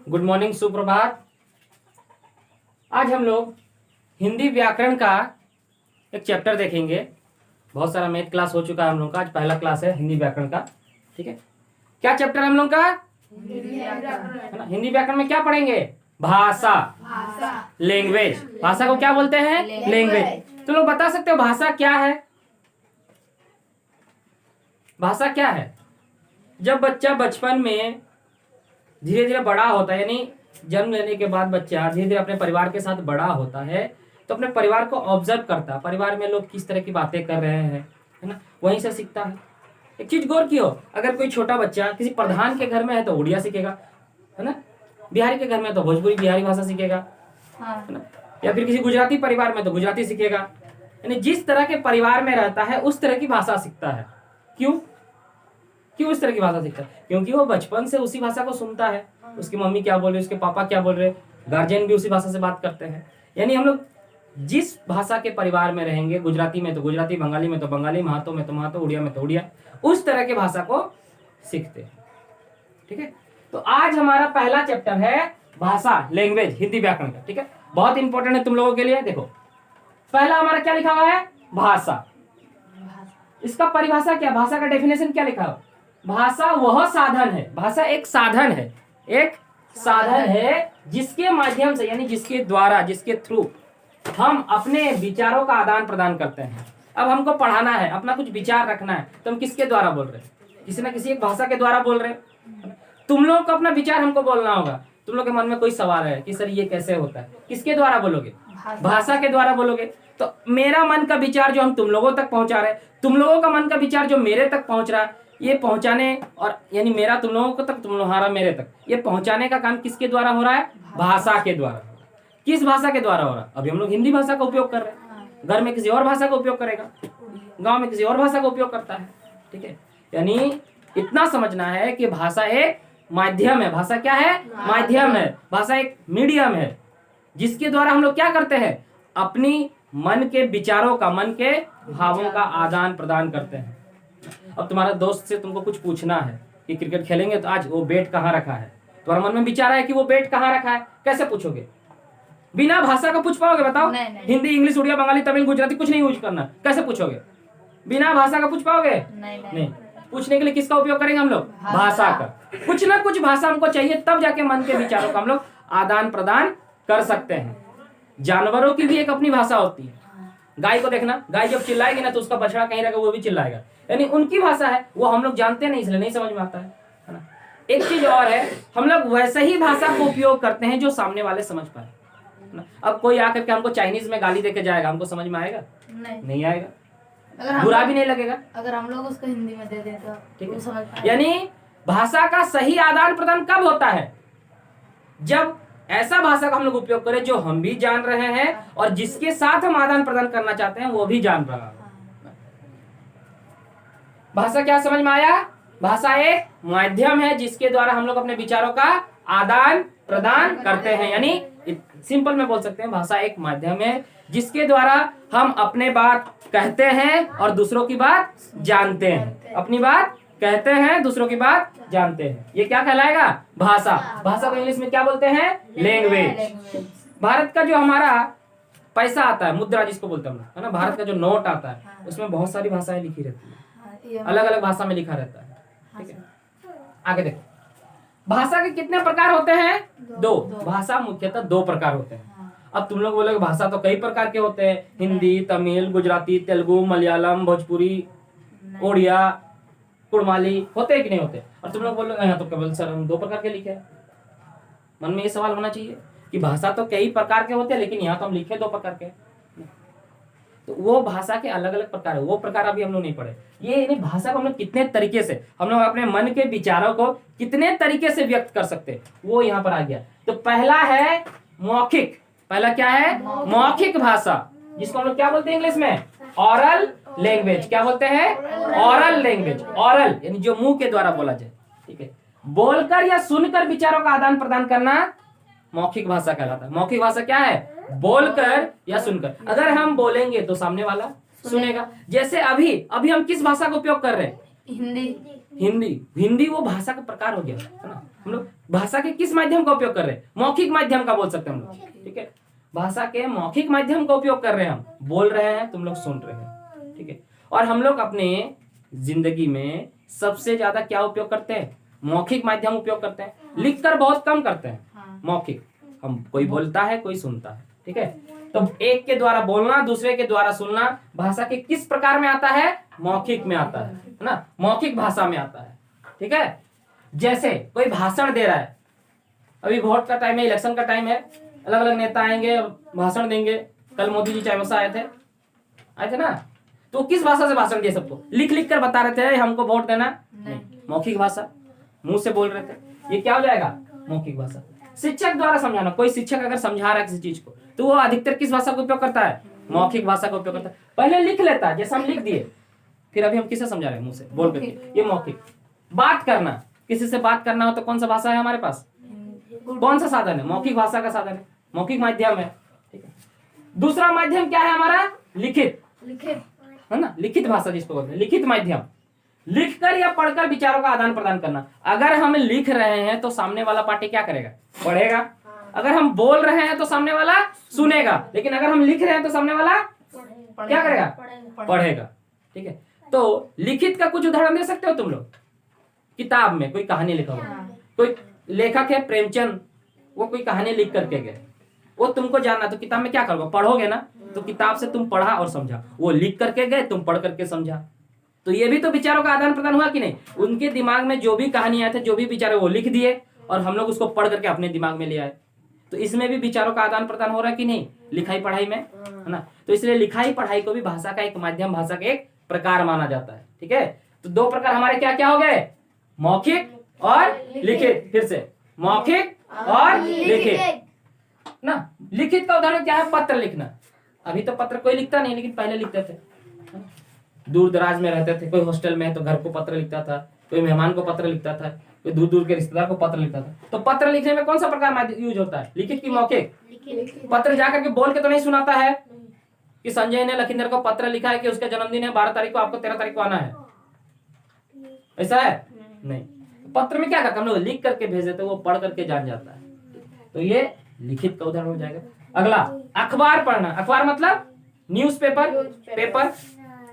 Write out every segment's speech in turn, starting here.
Good morning, सुप्रभात। आज हम लोग हिंदी व्याकरण का एक चैप्टर देखेंगे। बहुत सारा मैथ क्लास हो चुका है हम लोग का, आज पहला क्लास है हिंदी व्याकरण का। ठीक है, क्या चैप्टर है हम लोग का? है ना। हिंदी व्याकरण में क्या पढ़ेंगे? भाषा, लैंग्वेज। भाषा को क्या बोलते हैं? लैंग्वेज। तो लोग बता सकते हो भाषा क्या है? भाषा क्या है? जब बच्चा बचपन में धीरे धीरे बड़ा होता है, यानी जन्म लेने के बाद बच्चा धीरे धीरे अपने परिवार के साथ बड़ा होता है, तो अपने परिवार को ऑब्जर्व करता है, परिवार में लोग किस तरह की बातें कर रहे हैं, है ना, वहीं से सीखता है। एक चीज गौर कियो, अगर कोई छोटा बच्चा किसी प्रधान के घर में है तो उड़िया सीखेगा, है ना, बिहारी के घर में तो भोजपुरी बिहारी भाषा सीखेगा, है ना, या फिर किसी गुजराती परिवार में तो गुजराती सीखेगा। यानी जिस तरह के परिवार में रहता है उस तरह की भाषा सीखता है। क्यों इस तरह की भाषा सीखता है? क्योंकि वो बचपन से उसी भाषा को सुनता है। उसकी मम्मी क्या बोल रही है, उसके पापा क्या बोल रहे, गार्जियन भी उसी भाषा से बात करते हैं। यानी हम लोग जिस भाषा के परिवार में रहेंगे, गुजराती में तो गुजराती, बंगाली में तो बंगाली, महातो में तो महातो, उड़िया में तो उड़िया, उस तरह के भाषा को सीखते हैं। ठीक है, तो आज हमारा पहला चैप्टर है भाषा, लैंग्वेज, हिंदी व्याकरण का। ठीक है, बहुत इंपॉर्टेंट है तुम लोगों के लिए। देखो, पहला हमारा क्या लिखा हुआ है? भाषा। इसका परिभाषा क्या, भाषा का डेफिनेशन क्या लिखा हुआ? भाषा वह साधन है, भाषा एक साधन है, एक साधन है जिसके माध्यम से, यानी जिसके द्वारा, जिसके थ्रू हम अपने विचारों का आदान प्रदान करते हैं। अब हमको पढ़ाना है, अपना कुछ विचार रखना है, तो हम किसके द्वारा बोल रहे हैं? किसी ना किसी एक भाषा के द्वारा बोल रहे हैं। तुम लोग को अपना विचार हमको बोलना होगा। तुम लोग के मन में कोई सवाल है कि सर ये कैसे होता है, किसके द्वारा बोलोगे? भाषा के द्वारा बोलोगे। तो मेरा मन का विचार जो हम तुम लोगों तक पहुंचा रहे हैं, तुम लोगों का मन का विचार जो मेरे तक पहुंच रहा है, ये पहुंचाने, और यानी मेरा तुम लोगों को तक, तुम्हारा मेरे तक, ये पहुंचाने का काम किसके द्वारा हो रहा है? भाषा के द्वारा। किस भाषा के द्वारा हो रहा है? अभी हम लोग हिंदी भाषा का उपयोग कर रहे हैं, घर में किसी और भाषा का उपयोग करेगा, गांव में किसी और भाषा का उपयोग करता है। ठीक है, यानी इतना समझना है कि भाषा एक माध्यम है। भाषा क्या है? माध्यम है। भाषा एक मीडियम है जिसके द्वारा हम लोग क्या करते हैं? अपनी मन के विचारों का, मन के भावों का आदान प्रदान करते हैं। अब तुम्हारा दोस्त से तुमको कुछ पूछना है कि क्रिकेट खेलेंगे तो आज वो बैट कहाँ रखा है, तुम्हारे मन में विचार है कि वो बैट कहाँ रखा है, कैसे पूछोगे? बिना भाषा का पूछ पाओगे? बताओ। नहीं। हिंदी, इंग्लिश, उड़िया, बंगाली, तमिल, गुजराती कुछ नहीं यूज करना, कैसे पूछोगे? बिना भाषा का पूछ पाओगे? नहीं। पूछने के लिए किसका उपयोग करेंगे हम लोग? भाषा का। कुछ ना कुछ भाषा हमको चाहिए, तब जाके मन के विचारों का हम लोग आदान प्रदान कर सकते हैं। जानवरों की भी एक अपनी भाषा होती है। गाय को देखना, गाय जब चिल्लाएगी ना तो उसका बछड़ा कहीं रहेगा, वो भी चिल्लाएगा। यानी उनकी भाषा है, वो हम लोग जानते नहीं, इसलिए नहीं समझ में आता है ना। एक चीज और है, हम लोग वैसे ही भाषा को उपयोग करते हैं जो सामने वाले समझ पाए ना। अब कोई आकर के हमको चाइनीज में गाली देके जाएगा, हमको समझ में आएगा? नहीं आएगा, बुरा भी नहीं लगेगा। अगर हम लोग उसको हिंदी में दे दें तो ठीक है। यानी भाषा का सही आदान प्रदान कब होता है? जब ऐसा भाषा का हम लोग उपयोग करें जो हम भी जान रहे हैं और जिसके साथ हम आदान प्रदान करना चाहते हैं वो भी जान रहा है। भाषा क्या समझ में आया? भाषा एक माध्यम है जिसके द्वारा हम लोग अपने विचारों का आदान प्रदान करते हैं। यानी सिंपल में बोल सकते हैं, भाषा एक माध्यम है जिसके द्वारा हम अपने बात कहते हैं और दूसरों की बात जानते हैं। अपनी बात कहते हैं, दूसरों की बात जानते हैं। ये क्या कहलाएगा? भाषा। भाषा को इंग्लिश में क्या बोलते हैं? लैंग्वेज। भारत का जो हमारा पैसा आता है, मुद्रा जिसको बोलते हैं, है ना, भारत का जो नोट आता है उसमें बहुत सारी भाषाएं लिखी रहती है, अलग अलग भाषा में लिखा रहता है। ठीक है, आगे देखो, भाषा के कितने प्रकार होते हैं? दो। भाषा मुख्यतः दो प्रकार होते हैं। अब तुम लोग बोलोगे भाषा तो कई प्रकार के होते हैं, हिंदी, तमिल, गुजराती, तेलुगु, मलयालम, भोजपुरी, उड़िया, कुड़माली, होते हैं कि नहीं होते? और तुम लोग बोलोगे यहाँ तो केवल सर हम दो प्रकार के लिखे हैं। मन में ये सवाल होना चाहिए कि भाषा तो कई प्रकार के होते हैं लेकिन यहाँ तो हम लिखे दो प्रकार के। तो वो भाषा के अलग अलग प्रकार है, वो प्रकार अभी हम लोग नहीं पढ़े। ये यानी भाषा को हम लोग कितने तरीके से, हम लोग अपने मन के विचारों को कितने तरीके से व्यक्त कर सकते हैं, वो यहाँ पर आ गया। तो पहला है मौखिक। पहला क्या है? मौखिक भाषा, जिसको हम लोग क्या बोलते हैं इंग्लिश में? Oral language. क्या बोलते हैं? ऑरल लैंग्वेज। ऑरल यानी जो मुंह के द्वारा बोला जाए। ठीक है, बोलकर या सुनकर विचारों का आदान प्रदान करना मौखिक भाषा कहलाता है। मौखिक भाषा क्या है? बोलकर या सुनकर। अगर हम बोलेंगे तो सामने वाला सुनेगा। जैसे अभी हम किस भाषा का उपयोग कर रहे हैं? हिंदी। हिंदी, हिंदी वो भाषा का प्रकार हो गया है ना। हम लोग भाषा के किस माध्यम का उपयोग कर रहे हैं? मौखिक माध्यम का बोल सकते हैं हम लोग, ठीक है। भाषा के मौखिक माध्यम का उपयोग कर रहे हैं, हम बोल रहे हैं, तुम लोग सुन रहे हैं, ठीक है। और हम लोग अपने जिंदगी में सबसे ज्यादा क्या उपयोग करते हैं? मौखिक माध्यम उपयोग करते हैं, लिखकर बहुत कम करते हैं। मौखिक, हम कोई बोलता है, कोई सुनता है, ठीक है। तो एक के द्वारा बोलना, दूसरे के द्वारा सुनना भाषा के किस प्रकार में आता है? मौखिक में आता है ना, मौखिक भाषा में आता है, ठीक है। जैसे कोई भाषण दे रहा है, अभी वोट का टाइम है, इलेक्शन का टाइम है, अलग अलग नेता आएंगे, भाषण देंगे। कल मोदी जी चाईबासा आए थे ना, तो किस भाषा से भाषण दिए? सबको लिख लिख कर बता रहे थे हमको वोट देना, नहीं, मौखिक भाषा, मुंह से बोल रहे थे। ये क्या हो जाएगा? मौखिक भाषा। शिक्षक द्वारा समझाना, कोई शिक्षक अगर समझा रहा है किसी चीज को, तो वो अधिकतर किस भाषा का उपयोग करता है? मौखिक भाषा का उपयोग करता है। पहले लिख लेता है, जैसे हम लिख दिए, फिर अभी हम किसे समझा रहे हैं? मुंह से बोल करके, ये मौखिक। बात करना, किसी से बात करना हो तो कौन सा भाषा है हमारे पास? कौन सा साधन है? मौखिक भाषा का साधन है, मौखिक माध्यम है, ठीक है। दूसरा माध्यम क्या है हमारा? लिखित, है ना, लिखित भाषा जिसको बोलते हैं, लिखित माध्यम। लिखकर या पढ़कर विचारों का आदान प्रदान करना। अगर हम लिख रहे हैं तो सामने वाला पार्टी क्या करेगा? पढ़ेगा। अगर हम बोल रहे हैं तो सामने वाला सुनेगा, लेकिन अगर हम लिख रहे हैं तो सामने वाला क्या करेगा? पढ़ेगा, ठीक है। तो लिखित का कुछ उदाहरण दे सकते हो तुम लोग? किताब में कोई कहानी लिखा हुआ, कोई लेखक है प्रेमचंद, वो कोई कहानी लिख करके गए, वो तुमको जानना, तो किताब में क्या करोगे? पढ़ोगे ना। तो किताब से तुम पढ़ा और समझा, वो लिख करके गए, तुम पढ़ करके समझा, तो ये भी तो विचारों का आदान प्रदान हुआ कि नहीं? उनके दिमाग में जो भी कहानी आए थे, जो भी विचार वो लिख दिए, और हम लोग उसको पढ़ करके अपने दिमाग में ले आए। तो इसमें भी विचारों का आदान प्रदान हो रहा है कि नहीं? लिखाई पढ़ाई में, है ना। तो इसलिए लिखाई पढ़ाई को भी भाषा का एक माध्यम, भाषा का एक प्रकार माना जाता है, ठीक है। तो दो प्रकार हमारे क्या क्या हो गए? मौखिक और लिखित। फिर से, मौखिक और लिखित ना। लिखित का उदाहरण क्या है? पत्र लिखना। अभी तो पत्र कोई लिखता नहीं, लेकिन पहले लिखते थे। दूर दराज में रहते थे, कोई हॉस्टल में है तो घर को पत्र लिखता था, कोई मेहमान को पत्र लिखता था, कोई दूर दूर के रिश्तेदार को पत्र लिखता था। तो पत्र लिखने में कौन सा प्रकार यूज होता है? लिखित की मौखिक? पत्र जाकर के बोल के तो नहीं सुनाता है कि संजय ने लखिंदर को पत्र लिखा है कि उसका जन्मदिन है 12 तारीख को, आपको 13 तारीख को आना है, ऐसा है? नहीं। पत्र में क्या करता है? हम लोग लिख करके भेज देते, वो पढ़ करके जान जाता है। तो ये लिखित का उदाहरण हो जाएगा। अगला, अखबार पढ़ना। अखबार मतलब न्यूज़पेपर, पेपर।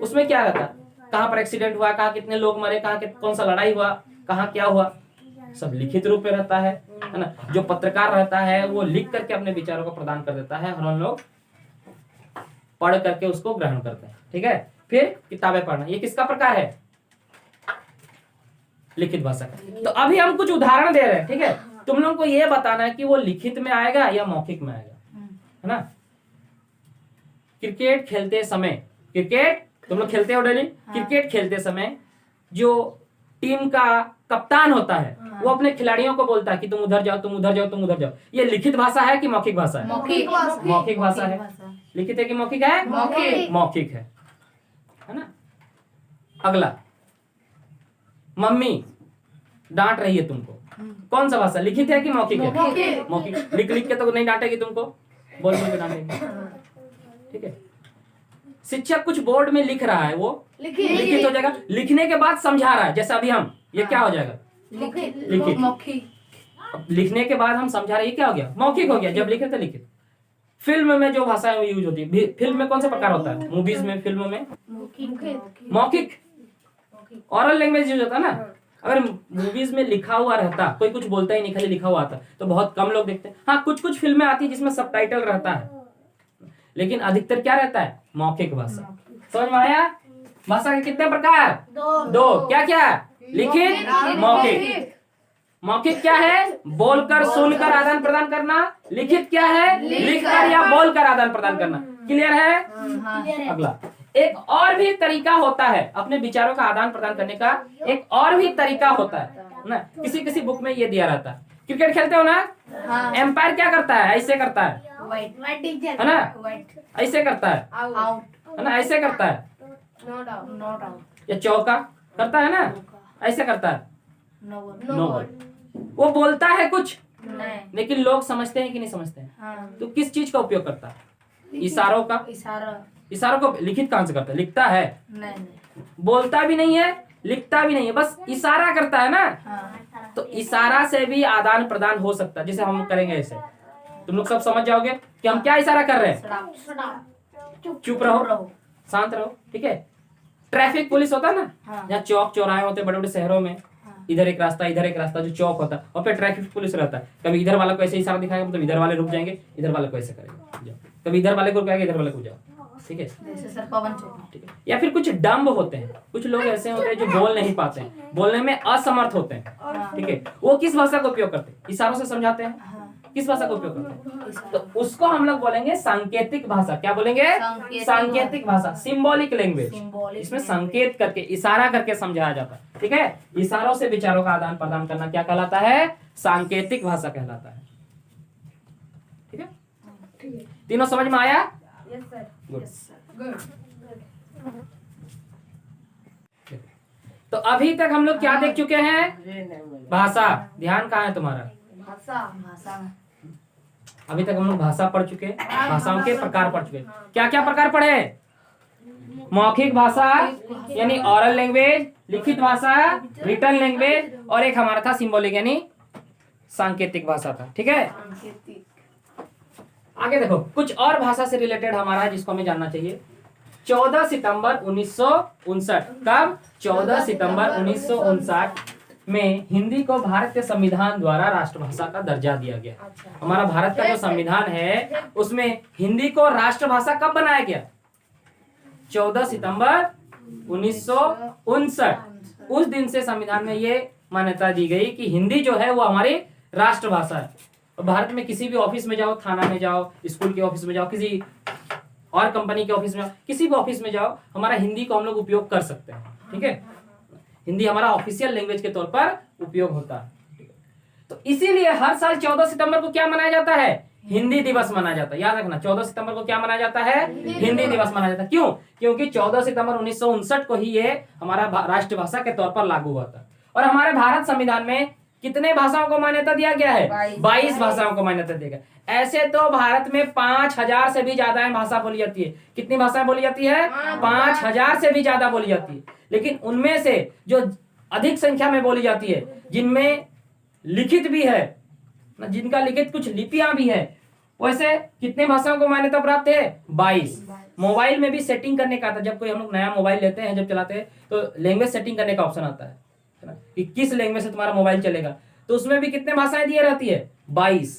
उसमें क्या रहता है? कहाँ पर एक्सीडेंट हुआ, कहाँ कितने लोग मरे, कहाँ कौन सा लड़ाई हुआ, कहाँ क्या हुआ, सब लिखित रूप में रहता है ना। जो पत्रकार रहता है वो लिख करके अपने विचारों को प्रदान कर देता है, और हम लोग पढ़ करके उसको ग्रहण करते हैं, ठीक है। फिर किताबें पढ़ना, ये किसका प्रकार है? लिखित भाषा का। तो अभी हम कुछ उदाहरण दे रहे हैं, ठीक है। तुम लोगों को ये बताना है कि वो लिखित में आएगा या मौखिक में आएगा, है ना। क्रिकेट खेलते समय, क्रिकेट तुम लोग खेलते हो डेली? क्रिकेट खेलते समय जो टीम का कप्तान होता है, वो अपने खिलाड़ियों को बोलता है कि तुम उधर जाओ, तुम उधर जाओ, तुम उधर जाओ। ये लिखित भाषा है कि मौखिक भाषा है? मौखिक भाषा है। लिखित है कि मौखिक है? मौखिक है ना। अगला, मम्मी डांट रही है तुमको, कौन सा भाषा? लिखित है कि मौखिक है? मौखिक। लिख लिख के तो नहीं डांटेगी तुमको, बोल बोल के डांटेगी, ठीक है। शिक्षक कुछ बोर्ड में लिख रहा है, वो लिखित हो जाएगा। लिखने के बाद समझा रहा है, जैसे अभी हम, ये क्या हो जाएगा? लिखित। लिखने के बाद हम समझा रहे हैं, ये क्या हो गया? मौखिक हो गया। जब लिखे थे लिखित। फिल्म में जो भाषा यूज होती है, फिल्म में कौन सा प्रकार होता है? मूवीज में, फिल्म में मौखिक, ऑरल लैंग्वेज यूज होता है ना। अगर मूवीज में लिखा हुआ रहता, कोई कुछ बोलता ही नहीं, खाली लिखा हुआ आता, तो बहुत कम लोग देखते हैं। हाँ, कुछ कुछ फिल्में आती है जिसमें सबटाइटल रहता है, लेकिन अधिकतर क्या रहता है? मौखिक भाषा। समझ में आया? भाषा के कितने प्रकार? दो। क्या क्या? लिखित, मौखिक। मौखिक क्या है? बोलकर, सुनकर आदान प्रदान करना। लिखित क्या है? लिखकर या बोलकर आदान प्रदान करना। क्लियर है? अगला, एक और भी तरीका होता है अपने विचारों का आदान प्रदान करने का, एक और भी तरीका होता है ना। किसी किसी बुक में ये दिया रहता है। क्रिकेट खेलते हो ना? एम्पायर क्या करता है? ऐसे करता है, है ना, ऐसे करता है, है ना, ऐसे करता है, या चौका करता है ना, ऐसे करता है, नो बॉल। वो बोलता है कुछ, लेकिन लोग समझते हैं कि नहीं समझते हैं? तो किस चीज का उपयोग करता है? इशारों का। इशारों को लिखित कहां से करता है? लिखता है, बोलता भी नहीं है लिखता भी नहीं है, बस इशारा करता है ना। हाँ। तो इशारा से भी आदान प्रदान हो सकता है, जैसे हम करेंगे ऐसे, तुम लोग सब समझ जाओगे कि हम क्या इशारा कर रहे हैं। चुप रहो, शांत रहो, ठीक है। ट्रैफिक पुलिस होता है ना, हाँ। जहाँ चौक चौराहे होते हैं बड़े बड़े शहरों में, हाँ। इधर एक रास्ता इधर एक रास्ता, जो चौक होता है और फिर ट्रैफिक पुलिस रहता है। कभी इधर वाला को ऐसे इशारा दिखाएगा, मतलब इधर वाले रुक जाएंगे, इधर वाले को ऐसे करेंगे जाओ, कभी इधर वाले को रुकाएगा, इधर वाले को जाओ, ठीक है। जैसे सर पवन चौक। ठीक है। या फिर कुछ डम्ब होते हैं, कुछ लोग ऐसे होते हैं जो बोल नहीं पाते हैं, बोलने में असमर्थ होते हैं, हाँ। ठीक है। वो किस भाषा का उपयोग करते हैं? इशारों से समझाते हैं। हाँ। किस भाषा का उपयोग करते हैं? तो उसको हम लोग बोलेंगे सांकेतिक भाषा। क्या बोलेंगे? सांकेतिक भाषा, सिंबॉलिक लैंग्वेज। इसमें संकेत करके, इशारा करके समझाया जाता है, ठीक है। इशारों से विचारों का आदान प्रदान करना क्या कहलाता है? सांकेतिक भाषा कहलाता है, ठीक है। तीनों समझ में आया? Yes sir. गुड। तो अभी तक हम लोग क्या देख चुके हैं? भाषा। ध्यान कहाँ है तुम्हारा? भाषा में अभी तक हम लोग भाषा पढ़ चुके हैं, भाषाओं के प्रकार पढ़ चुके हैं। क्या क्या प्रकार पढ़े? मौखिक भाषा यानी ऑरल लैंग्वेज, लिखित भाषा, रिटन लैंग्वेज, और एक हमारा था सिंबॉलिक यानी सांकेतिक भाषा था, ठीक है। आगे देखो, कुछ और भाषा से रिलेटेड हमारा है जिसको हमें जानना चाहिए। 14 सितंबर 1959, कब? 14 सितंबर 1959 में हिंदी को भारत के संविधान द्वारा राष्ट्रभाषा का दर्जा दिया गया। हमारा भारत का जो संविधान है उसमें हिंदी को राष्ट्रभाषा कब बनाया गया? 14 सितंबर 1959। उस दिन से संविधान में ये मान्यता दी गई कि हिंदी जो है वो हमारी राष्ट्रभाषा है। और भारत में किसी भी ऑफिस में जाओ, थाना में जाओ, स्कूल के ऑफिस में जाओ, किसी और कंपनी के ऑफिस में, किसी भी ऑफिस में जाओ, हमारा हिंदी को हम लोग उपयोग कर सकते हैं, ठीक है। हिंदी हमारा ऑफिशियल लैंग्वेज के तौर पर उपयोग होता है। तो इसीलिए हर साल 14 सितंबर को क्या मनाया जाता है? हिंदी दिवस मनाया जाता है। याद रखना, 14 सितंबर को क्या मनाया जाता है? हिंदी दिवस मनाया जाता है। क्यों? क्योंकि 14 सितंबर 1959 को ही ये हमारा राष्ट्रभाषा के तौर पर लागू हुआ था। और हमारे भारत संविधान में कितने भाषाओं को मान्यता दिया गया है? 22 भाषाओं को मान्यता दिया गया। ऐसे तो भारत में 5000 से भी ज्यादा भाषा बोली जाती है। कितनी भाषाएं बोली जाती है? 5000 से भी ज्यादा बोली जाती है। लेकिन उनमें से जो अधिक संख्या में बोली जाती है, जिनमें लिखित भी है, जिनका लिखित कुछ लिपियां भी है, वैसे कितने भाषाओं को मान्यता प्राप्त है? 22। मोबाइल में भी सेटिंग करने का आता है। जब कोई हम लोग नया मोबाइल लेते हैं, जब चलाते हैं, तो लैंग्वेज सेटिंग करने का ऑप्शन आता है ना, कि किस लैंग्वेज से तुम्हारा मोबाइल चलेगा। तो उसमें भी कितने भाषाएं दिया रहती है? 22।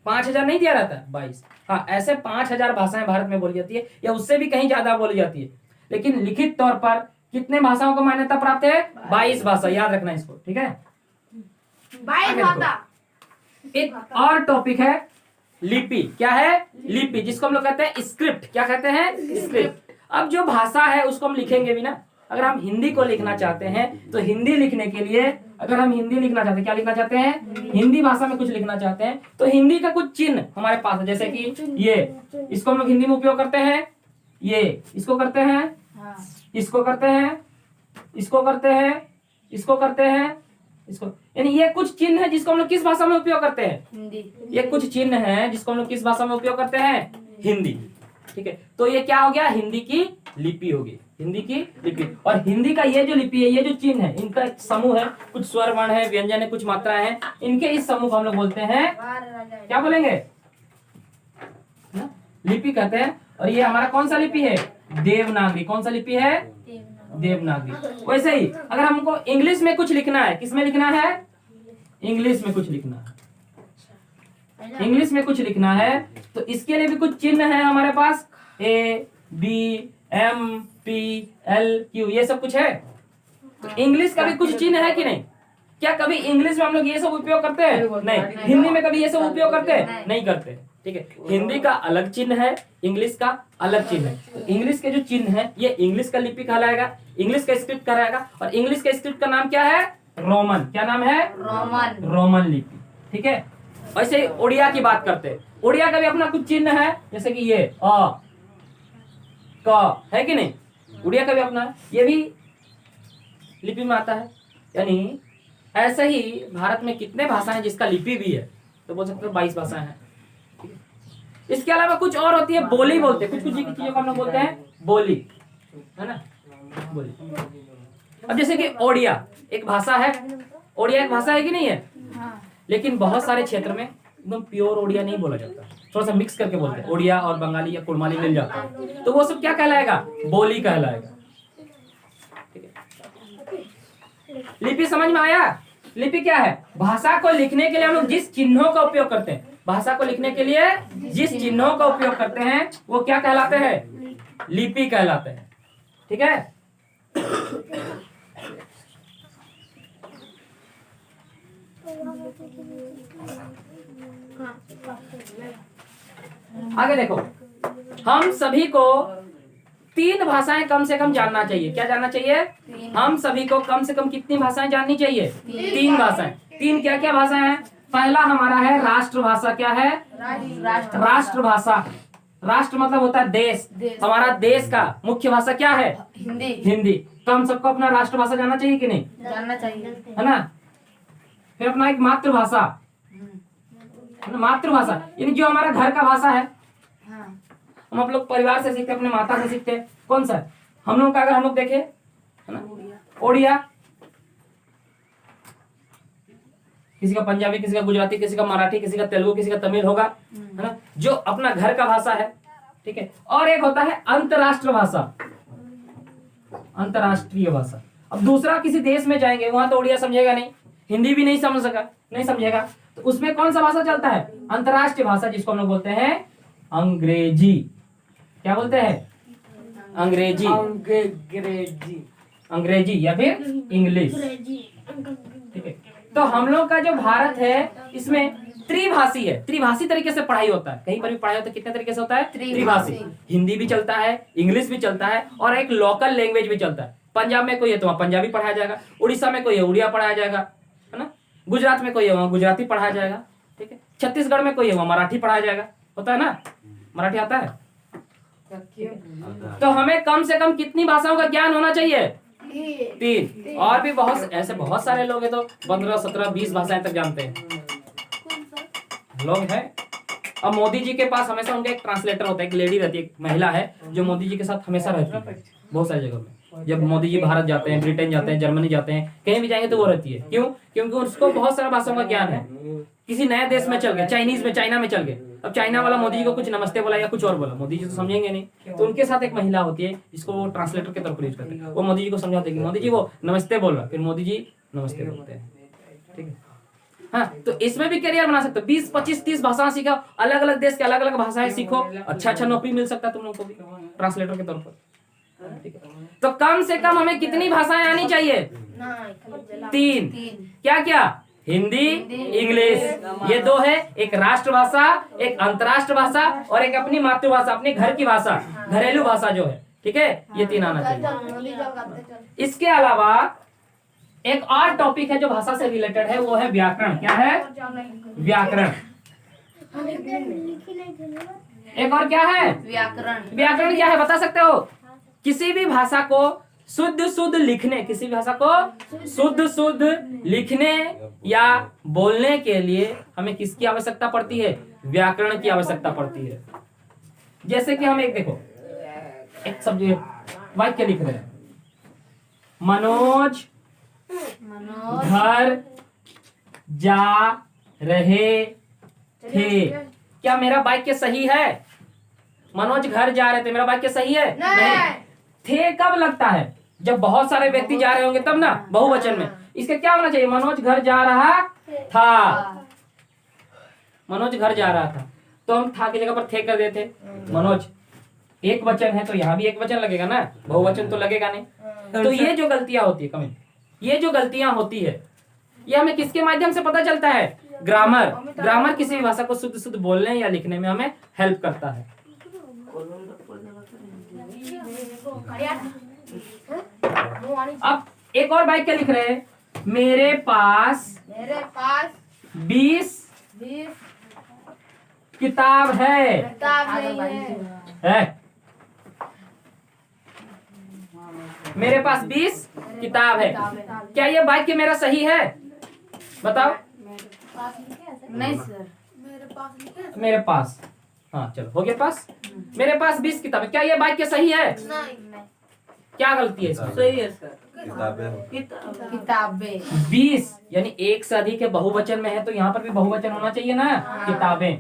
5000 नहीं दिया रहता है, 22। हाँ, ऐसे 5000 भाषाएं भारत में बोली जाती है, या उससे भी कहीं ज्यादा बोली जाती है। लेकिन लिखित तौर पर कितने भाषाओं को मान्यता प्राप्त है? 22 भाषा। याद रखना इसको, ठीक है। 22 भाषा। एक और टॉपिक है लिपि। क्या है? लिपि, जिसको हम लोग कहते हैं स्क्रिप्ट। क्या कहते हैं? स्क्रिप्ट। अब जो भाषा है उसको हम लिखेंगे भी ना। अगर हम हिंदी को लिखना चाहते हैं तो हिंदी लिखने के लिए, अगर हम हिंदी लिखना चाहते हैं, क्या लिखना चाहते हैं? हिंदी भाषा में कुछ लिखना चाहते हैं, तो हिंदी का कुछ चिन्ह हमारे पास है। जैसे कि ये, इसको हम लोग हिंदी में उपयोग करते हैं। ये इसको करते हैं, इसको करते हैं, इसको करते हैं, इसको करते हैं, इसको, यानी ये कुछ चिन्ह है जिसको हम लोग किस भाषा में उपयोग करते हैं? हिंदी। ये कुछ चिन्ह है जिसको हम लोग किस भाषा में उपयोग करते हैं? हिंदी, ठीक है। तो ये क्या हो गया? हिंदी की लिपि होगी, हिंदी की लिपि। और हिंदी का ये जो लिपि है, ये जो चिन्ह है, इनका एक समूह है। कुछ स्वर वर्ण है, व्यंजन है, कुछ मात्राएं हैं। इनके इस समूह को हम लोग बोलते हैं, क्या बोलेंगे? लिपि कहते हैं। और ये हमारा कौन सा लिपि है? देवनागरी। कौन सा लिपि है? देवनागरी। वैसे ही अगर हमको इंग्लिश में कुछ लिखना है, किसमें लिखना है? इंग्लिश में कुछ लिखना है, इंग्लिश में कुछ लिखना है, तो इसके लिए भी कुछ चिन्ह है हमारे पास। A, B, M, P, L, Q, ये सब कुछ है। तो इंग्लिश का भी कुछ चिन्ह है कि नहीं? क्या कभी इंग्लिश में हम लोग ये सब उपयोग करते हैं? नहीं। हिंदी में कभी ये सब उपयोग करते हैं? नहीं करते, ठीक है। हिंदी का अलग चिन्ह है, इंग्लिश का अलग चिन्ह है। तो इंग्लिश के जो चिन्ह है, ये इंग्लिश का लिपि कहलाएगा, इंग्लिश का स्क्रिप्ट कहलाएगा। और इंग्लिश का स्क्रिप्ट का नाम क्या है? रोमन। क्या नाम है? रोमन। रोमन लिपि, ठीक है। वैसे उड़िया की बात करते हैं, उड़िया का भी अपना कुछ चिन्ह है। जैसे कि ये अ, क, है कि नहीं? उड़िया का भी अपना, ये भी लिपि में आता है। यानी ऐसे ही भारत में कितने भाषाएं जिसका लिपि भी है, तो बोल सकते हो 22 भाषाएं हैं। इसके अलावा कुछ और होती है, बोली बोलते हैं। कुछ कुछ चीजों को हम लोग बोलते हैं बोली, है ना? बोली। अब जैसे कि ओडिया एक भाषा है, ओडिया एक भाषा है कि नहीं है, हाँ। लेकिन बहुत सारे क्षेत्र में एकदम प्योर ओडिया नहीं बोला जाता, थोड़ा सा मिक्स करके बोलते हैं, ओडिया और बंगाली या कुड़माली मिल जाता है, तो वो सब क्या कहलाएगा, बोली कहलाएगा। ठीक है, लिपि समझ में आया? लिपि क्या है? भाषा को लिखने के लिए हम लोग जिस चिन्हों का उपयोग करते हैं, भाषा को लिखने के लिए जिस चिन्हों का उपयोग करते हैं वो क्या कहलाते हैं, लिपि कहलाते हैं। ठीक है, आगे देखो, हम सभी को 3 भाषाएं कम से कम जानना चाहिए। क्या जानना चाहिए? हम सभी को कम से कम कितनी भाषाएं जाननी चाहिए? 3 भाषाएं। 3 क्या क्या भाषाएं हैं? पहला हमारा है राष्ट्रभाषा। क्या है? राष्ट्रभाषा। राष्ट्र मतलब होता है देश। हमारा देश का मुख्य भाषा क्या है? हिंदी। हिंदी। तो हम सबको अपना राष्ट्रभाषा जानना चाहिए कि नहीं? जानना चाहिए, है ना। फिर अपना एक मातृभाषा, मातृभाषा यानी जो हमारा घर का भाषा है, हाँ। हम आप लोग परिवार से सीखते हैं, अपने माता से सीखते हैं। कौन सा है? हम लोग का अगर हम लोग देखें, है ना, ओडिया, किसी का पंजाबी, किसी का गुजराती, किसी का मराठी, किसी का तेलुगु, किसी का तमिल होगा, है ना, जो अपना घर का भाषा है। ठीक है, और एक होता है अंतरराष्ट्रीय भाषा, अंतरराष्ट्रीय भाषा। अब दूसरा किसी देश में जाएंगे, वहां तो ओडिया समझेगा नहीं, हिंदी भी नहीं समझेगा, तो उसमें कौन सा भाषा चलता है? अंतरराष्ट्रीय भाषा, जिसको हम लोग बोलते हैं अंग्रेजी। क्या बोलते हैं? अंग्रेजी। अंग्रेजी या फिर इंग्लिश। ठीक है, तो हम लोग का जो भारत है इसमें त्रिभाषी है, त्रिभाषी तरीके से पढ़ाई होता है। कहीं पर भी पढ़ाई होता है कितने तरीके से होता है? त्रिभाषी। हिंदी भी चलता है, इंग्लिश भी चलता है, और एक लोकल लैंग्वेज भी चलता है। पंजाब में कोई है तो वहाँ पंजाबी पढ़ाया जाएगा, उड़ीसा में कोई है उड़िया पढ़ाया जाएगा, है ना, गुजरात में कोई है वहाँ गुजराती पढ़ाया जाएगा। ठीक है, छत्तीसगढ़ में कोई है वहाँ मराठी पढ़ाया जाएगा। होता है ना, मराठी आता है। तो हमें कम से कम कितनी भाषाओं का ज्ञान होना चाहिए? 3। और भी बहुत सारे लोग हैं तो 15, 17, 20 भाषाएं तक जानते हैं लोग हैं। अब मोदी जी के पास हमेशा उनका एक ट्रांसलेटर होता है, एक लेडी रहती है, एक महिला है जो मोदी जी के साथ हमेशा रहती है बहुत सारी जगह में। जब मोदी जी भारत जाते हैं, ब्रिटेन जाते हैं, जर्मनी जाते हैं, कहीं भी जाएंगे तो वो रहती है। क्यों? क्योंकि उसको बहुत सारा भाषाओं का ज्ञान है। किसी नए देश में चल गए, चाइना में चल गए, अब चाइना वाला मोदी जी को कुछ नमस्ते बोला या कुछ और बोला, मोदी जी तो समझेंगे नहीं, तो उनके साथ एक महिला होती है जिसको वो ट्रांसलेटर के तौर पर यूज करते हैं। वो मोदी जी को समझाते हैं कि मोदी जी वो नमस्ते बोल रहा, फिर मोदी जी नमस्ते बोलते हैं। ठीक है, हाँ, तो इसमें भी करियर बना सकते हो। 20, 25, 30 भाषा सीखो, अलग अलग देश के अलग अलग भाषाएं सीखो, अच्छा नौकरी मिल सकता है तुम लोग को भी ट्रांसलेटर के तौर पर। ठीक है, तो कम से कम हमें कितनी भाषाएं आनी चाहिए? 3। क्या क्या? हिंदी, इंग्लिश, ये 2 है। एक राष्ट्रभाषा, एक अंतरराष्ट्रीय भाषा, और एक अपनी मातृभाषा, अपने घर की भाषा, घरेलू भाषा जो है। ठीक है, ये 3 आना चाहिए। इसके अलावा एक और टॉपिक है जो भाषा से रिलेटेड है, वो है व्याकरण। क्या है? व्याकरण। एक और क्या है? व्याकरण। व्याकरण क्या है बता सकते हो? किसी भी भाषा को शुद्ध लिखने, किसी भाषा को शुद्ध लिखने या बोलने के लिए हमें किसकी आवश्यकता पड़ती है? व्याकरण की आवश्यकता पड़ती है। जैसे कि हम एक देखो, एक सब्जेक्ट वाक्य लिख रहे हैं, मनोज घर जा रहे थे। क्या मेरा वाक्य सही है? मनोज घर जा रहे थे, मेरा वाक्य सही है? नहीं। थे कब लगता है? जब बहुत सारे व्यक्ति जा रहे होंगे तब ना, बहुवचन में। इसका क्या होना चाहिए? मनोज घर जा रहा था। मनोज घर जा रहा था, तो हम था की जगह पर थे कर देते। मनोज एक वचन है तो यहाँ भी एक वचन लगेगा ना, बहुवचन तो लगेगा नहीं। तो ये जो गलतियां होती है, कमेंट, ये जो गलतियां होती है, ये हमें किसके माध्यम से पता चलता है? ग्रामर। ग्रामर किसी भी भाषा को शुद्ध बोलने या लिखने में हमें हेल्प करता है। अब एक और वाक्य लिख रहे हैं, मेरे पास 20 किताब है। मेरे पास 20 किताब है। क्या ये वाक्य मेरा सही है? बताओ। नहीं सर, मेरे पास, हाँ चलो हो गया पास। मेरे पास 20 किताब है, क्या ये वाक्य सही है? नहीं। क्या गलती है इसमें? सही है सर। किताबें। 20 यानी एक से अधिक है, बहुवचन में है तो यहाँ पर भी बहुवचन होना चाहिए ना, किताबें।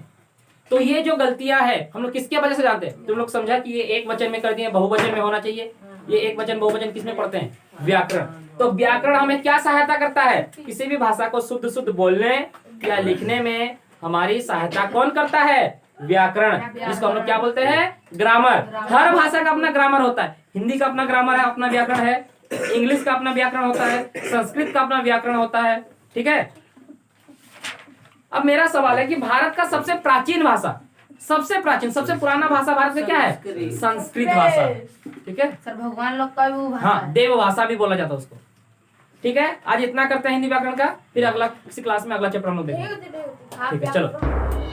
तो ये जो गलतियां है हम लोग किसके वजह से जानते हैं? तुम लोग समझा कि ये एक वचन में कर दिए, बहुवचन में होना चाहिए। ये एक वचन बहुवचन किस में पढ़ते हैं? व्याकरण। तो व्याकरण हमें क्या सहायता करता है? किसी भी भाषा को शुद्ध शुद्ध बोलने या लिखने में हमारी सहायता कौन करता है? व्याकरण, जिसको हम लोग क्या बोलते हैं? ग्रामर। हर भाषा का अपना ग्रामर होता है। हिंदी का अपना ग्रामर है, अपना व्याकरण है। इंग्लिश का अपना व्याकरण होता है, संस्कृत का अपना व्याकरण होता है। ठीक है। अब मेरा सवाल है कि भारत का सबसे प्राचीन भाषा, सबसे प्राचीन, सबसे पुराना भाषा भारत में क्या है? संस्कृत भाषा। ठीक है सर भगवान लोग का भी वो भाषा हाँ, है। देव भाषा भी बोला जाता है उसको। ठीक है, आज इतना करते हैं हिंदी व्याकरण का, फिर अगला किसी क्लास में अगला चैप्टर हम लोग देखेंगे। ठीक है, चलो।